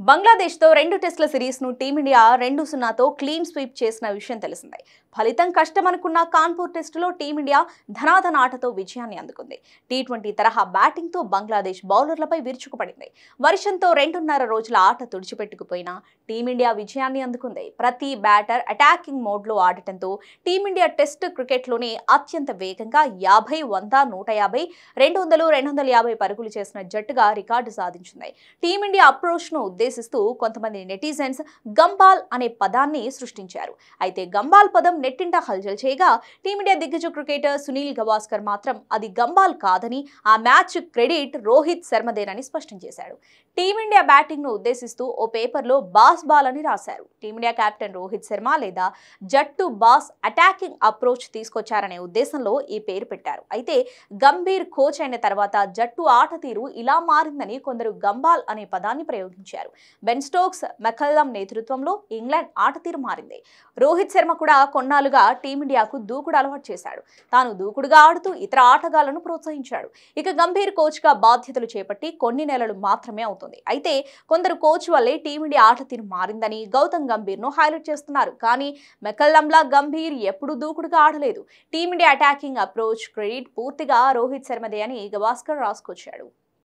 బంగ్లాదేశ్తో 2 టెస్టుల సిరీస్ను team India 2-0తో clean sweep చేసిన విషయం తెలిసిందే. ఫలితం కష్టమనుకున్న కాన్పూర్ టెస్టులో టీమిండియా ధనాధన ఆటతో విజయాన్ని అందుకుంది. టీ20 తరహా బ్యాటింగ్తో బంగ్లాదేశ్ బౌలర్లపై విరుచుకుపడింది. వర్షంతో 2.5 రోజుల ఆట తుడిచిపెట్టుకుపోయినా టీమిండియా విజయాన్ని అందుకుంది. ప్రతి బ్యాటర్ అటాకింగ్ మోడ్లో ఆడటంతో టీమిండియా టెస్ట్ క్రికెట్లోనే అత్యంత వేగంగా 50, 100, 150, 200, 250 పరుగులు చేసిన జట్టుగా రికార్డు సాధించింది. టీమిండియా అప్రోచ్ను ఉద్దేశిస్తూ కొంతమంది నెటిజన్స్ గంబాల్ అనే పదాన్ని సృష్టించారు. అయితే గంబాల్ పదం నెట్టింట హల్చల్ చేయగా టీమిండియా దిగ్గజ క్రికెటర్ సునీల్ గవాస్కర్ మాత్రం అది గంబాల్ కాదని, ఆ మ్యాచ్ క్రెడిట్ రోహిత్ శర్మదేనని స్పష్టం చేశాడు. టీమిండియా బ్యాటింగ్ ను ఉద్దేశిస్తూ ఓ పేపర్లో బాస్ బాల్ అని రాశారు. టీమిండియా కెప్టెన్ రోహిత్ శర్మ లేదా జట్టు బాస్ అటాకింగ్ అప్రోచ్ తీసుకొచ్చారనే ఉద్దేశంలో ఈ పేరు పెట్టారు. అయితే గంభీర్ కోచ్ అయిన తర్వాత జట్టు ఆట తీరు ఇలా మారిందని కొందరు గంబాల్ అనే పదాన్ని ప్రయోగించారు. బెన్ స్టోక్స్, మెకల్లమ్ నేతృత్వంలో ఇంగ్లాండ్ ఆట తీరు మారింది. రోహిత్ శర్మ కూడా కొన్నాళ్లుగా టీమిండియాకు దూకుడు అలవాటు చేశాడు. తాను దూకుడుగా ఆడుతూ ఇతర ఆటగాళ్లను ప్రోత్సహించాడు. ఇక గంభీర్ కోచ్ గా బాధ్యతలు చేపట్టి కొన్ని నెలలు మాత్రమే అవుతుంది. అయితే కొందరు కోచ్ వల్లే టీమిండియా ఆట తీరు మారిందని గౌతమ్ గంభీర్ ను హైలైట్ చేస్తున్నారు. కానీ మెకల్లంలా గంభీర్ ఎప్పుడూ దూకుడుగా ఆడలేదు. టీమిండియా అటాకింగ్ అప్రోచ్ క్రెడిట్ పూర్తిగా రోహిత్ శర్మదే అని గవాస్కర్ రాసుకొచ్చాడు.